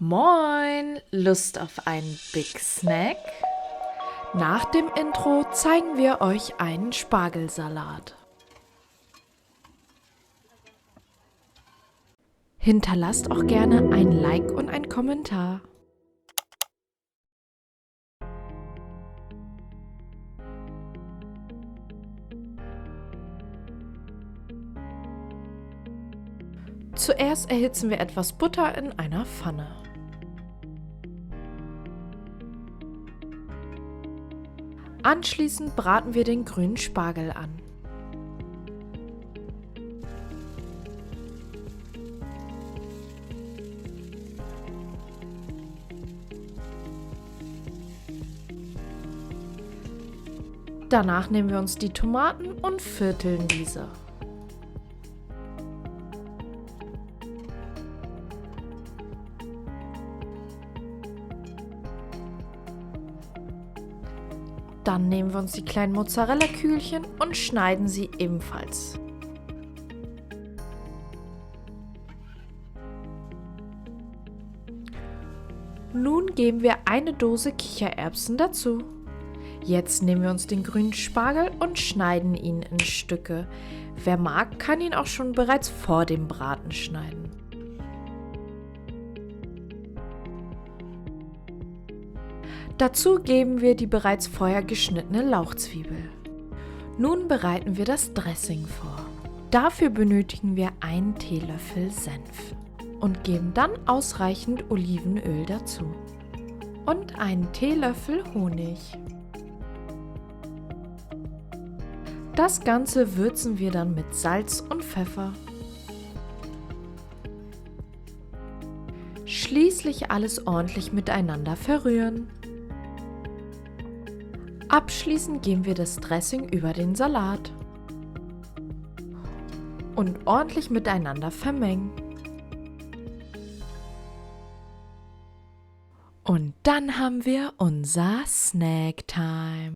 Moin! Lust auf einen Big Snack? Nach dem Intro zeigen wir euch einen Spargelsalat. Hinterlasst auch gerne ein Like und einen Kommentar. Zuerst erhitzen wir etwas Butter in einer Pfanne. Anschließend braten wir den grünen Spargel an. Danach nehmen wir uns die Tomaten und vierteln diese. Dann nehmen wir uns die kleinen Mozzarella-Kügelchen und schneiden sie ebenfalls. Nun geben wir eine Dose Kichererbsen dazu. Jetzt nehmen wir uns den grünen Spargel und schneiden ihn in Stücke. Wer mag, kann ihn auch schon bereits vor dem Braten schneiden. Dazu geben wir die bereits vorher geschnittene Lauchzwiebel. Nun bereiten wir das Dressing vor. Dafür benötigen wir einen Teelöffel Senf und geben dann ausreichend Olivenöl dazu und einen Teelöffel Honig. Das Ganze würzen wir dann mit Salz und Pfeffer. Schließlich alles ordentlich miteinander verrühren. Abschließend geben wir das Dressing über den Salat und ordentlich miteinander vermengen. Und dann haben wir unser Snack-Time.